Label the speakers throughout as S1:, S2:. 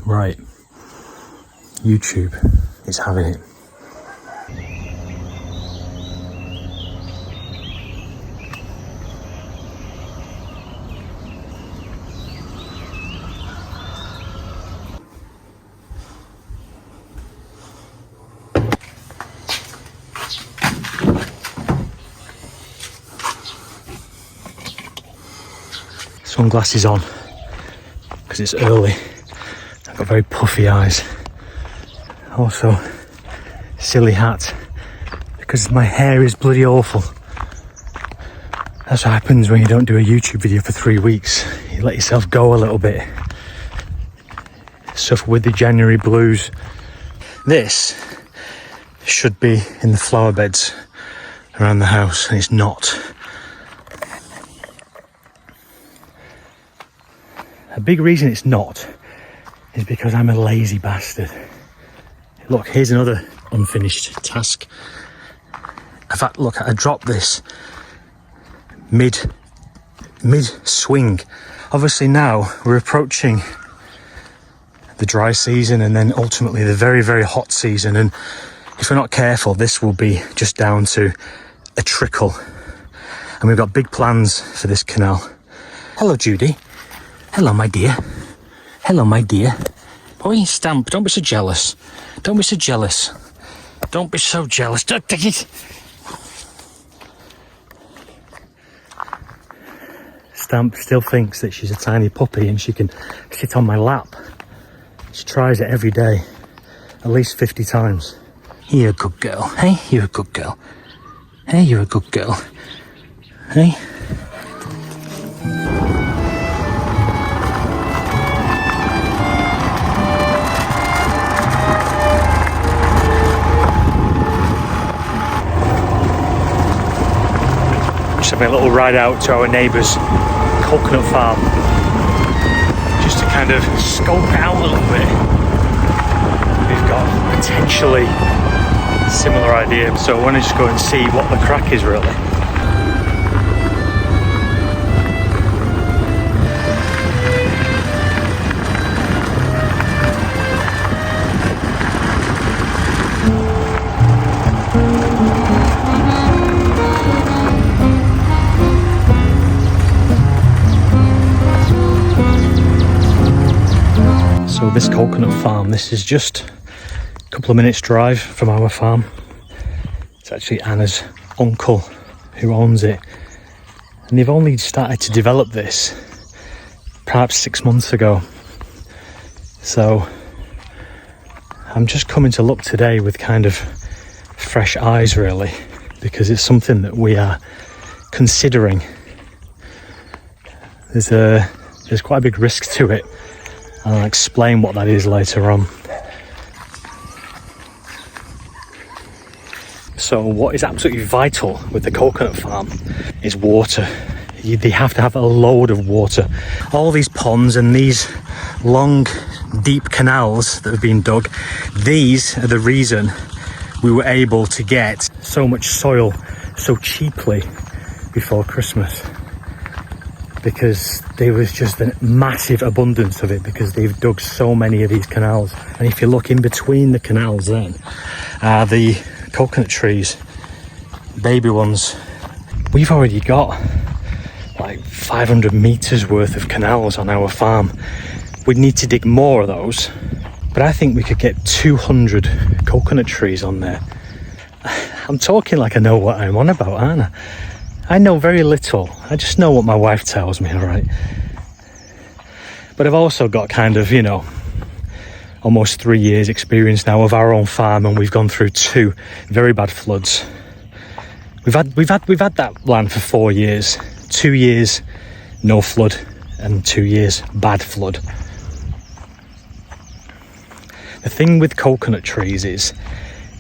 S1: Right, YouTube is having it. Sunglasses on because it's early. I've got very puffy eyes. Also, silly hat because my hair is bloody awful. That's what happens when you don't do a YouTube video for 3 weeks. You let yourself go a little bit. Suffer with the January blues. This should be in the flower beds around the house, and it's not. A big reason it's not is because I'm a lazy bastard. Look, here's another unfinished task. In fact, look, I dropped this mid swing. Obviously now we're approaching the dry season and then ultimately the very, very hot season, and if we're not careful this will be just down to a trickle, and we've got big plans for this canal. Hello Judy. Hello my dear. Hello my dear. Boy, Stamp, don't be so jealous. Don't be so jealous. Don't be so jealous. Don't take it. Stamp still thinks that she's a tiny puppy and she can sit on my lap. She tries it every day, at least 50 times. You're a good girl, hey? You're a good girl. Hey, you're a good girl. Hey? Just having a little ride out to our neighbour's coconut farm, just to kind of scope it out a little bit. We've got potentially similar idea, so I want to just go and see what the crack is really. So this coconut farm, this is just a couple of minutes drive from our farm. It's actually Anna's uncle who owns it, and they've only started to develop this perhaps 6 months ago. So I'm just coming to look today with kind of fresh eyes really, because it's something that we are considering. There's quite a big risk to it, and I'll explain what that is later on. So what is absolutely vital with the coconut farm is water. They have to have a load of water. All these ponds and these long, deep canals that have been dug, these are the reason we were able to get so much soil so cheaply before Christmas. Because there was just a massive abundance of it, because they've dug so many of these canals. And if you look in between the canals then, the coconut trees, baby ones, we've already got like 500 meters worth of canals on our farm. We'd need to dig more of those, but I think we could get 200 coconut trees on there. I'm talking like I know what I'm on about, aren't I? I know very little. I just know what my wife tells me, all right? But I've also got kind of, you know, almost 3 years experience now of our own farm, and we've gone through 2 very bad floods. We've had that land for 4 years. 2 years no flood and 2 years bad flood. The thing with coconut trees is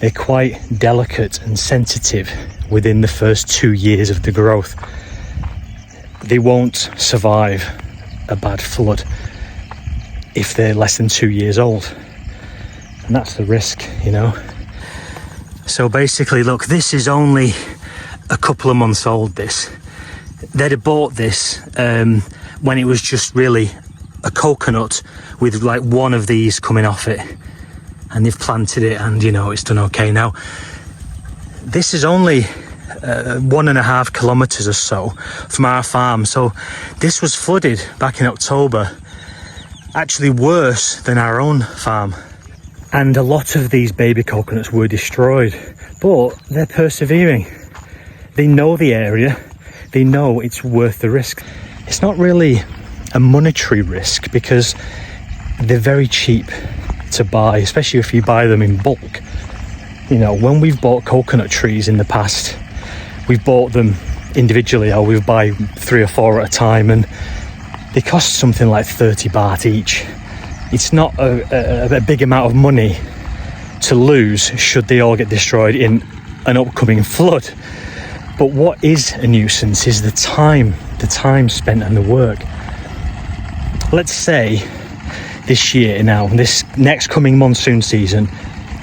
S1: they're quite delicate and sensitive within the first 2 years of the growth. They won't survive a bad flood if they're less than 2 years old, and that's the risk, you know. So basically, look, this is only a couple of months old. They'd have bought this when it was just really a coconut with like one of these coming off it, and they've planted it, and you know, it's done okay. Now this is only 1.5 kilometers or so from our farm, so this was flooded back in October, actually worse than our own farm, and a lot of these baby coconuts were destroyed, but they're persevering. They know the area, they know it's worth the risk. It's not really a monetary risk because they're very cheap to buy, especially if you buy them in bulk. You know, when we've bought coconut trees in the past, we've bought them individually, or we buy 3 or 4 at a time, and they cost something like 30 baht each. It's not a big amount of money to lose should they all get destroyed in an upcoming flood. But what is a nuisance is the time spent and the work. Let's say this year now, this next coming monsoon season,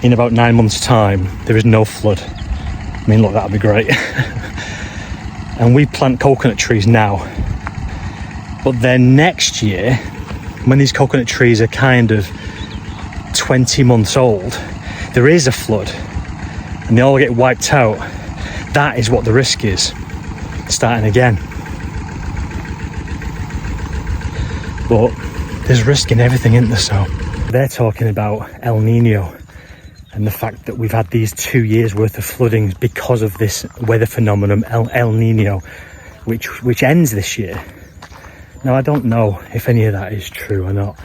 S1: in about 9 months' time, there is no flood. I mean, look, that'd be great. And we plant coconut trees now. But then next year, when these coconut trees are kind of 20 months old, there is a flood and they all get wiped out. That is what the risk is, starting again. But there's risk in everything, isn't there? So they're talking about El Nino and the fact that we've had these 2 years worth of flooding because of this weather phenomenon, El Nino, which ends this year. Now, I don't know if any of that is true or not,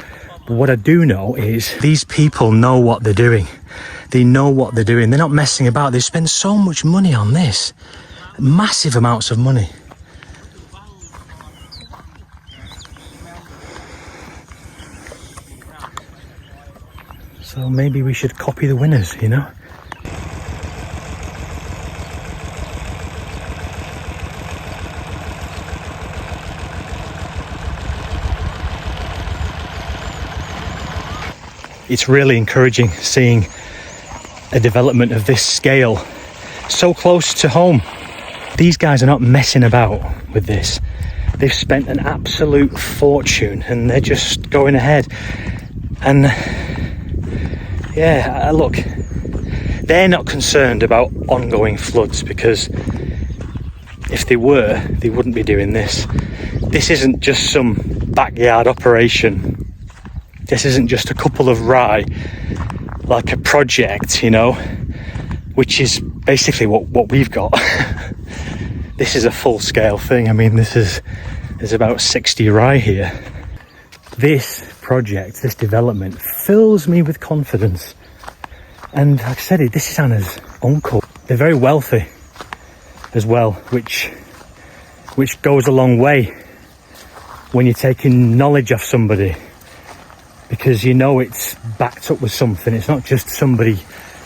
S1: but what I do know is these people know what they're doing. They know what they're doing. They're not messing about. They spend so much money on this, massive amounts of money. So maybe we should copy the winners, you know? It's really encouraging seeing a development of this scale so close to home. These guys are not messing about with this. They've spent an absolute fortune and they're just going ahead. And yeah, look, they're not concerned about ongoing floods, because if they were, they wouldn't be doing this. This isn't just some backyard operation. This isn't just a couple of rye, like a project, you know, which is basically what we've got. This is a full-scale thing. I mean, there's about 60 rye here. This project, this development, fills me with confidence. And like I said, this is Anna's uncle. They're very wealthy as well, which goes a long way when you're taking knowledge off somebody, because you know it's backed up with something. It's not just somebody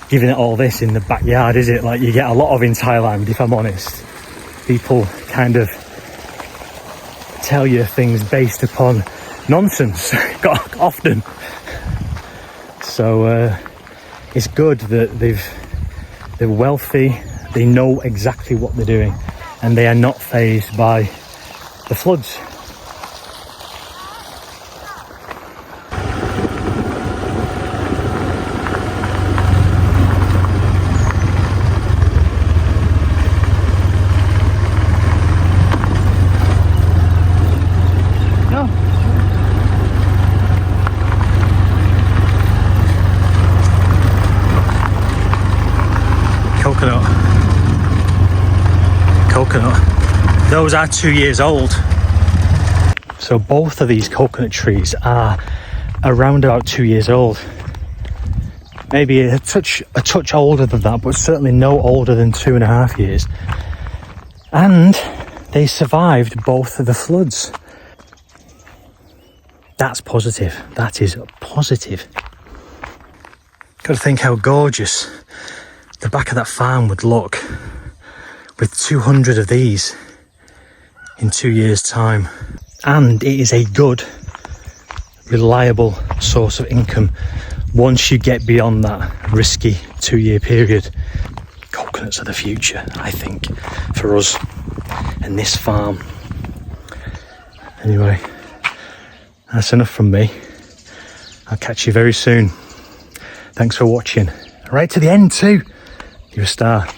S1: giving it all this in the backyard, is it? Like you get a lot of in Thailand, if I'm honest. People kind of tell you things based upon nonsense, often. So it's good that they're wealthy, they know exactly what they're doing, and they are not fazed by the floods. Coconut. Those are 2 years old. So both of these coconut trees are around about 2 years old. Maybe a touch older than that, but certainly no older than 2.5 years. And they survived both of the floods. That's positive. That is positive. Got to think how gorgeous the back of that farm would look with 200 of these in 2 years' time. And it is a good, reliable source of income once you get beyond that risky 2-year period. Coconuts are the future, I think, for us and this farm. Anyway, That's enough from me. I'll catch you very soon. Thanks for watching. Right to the end too. You're a star.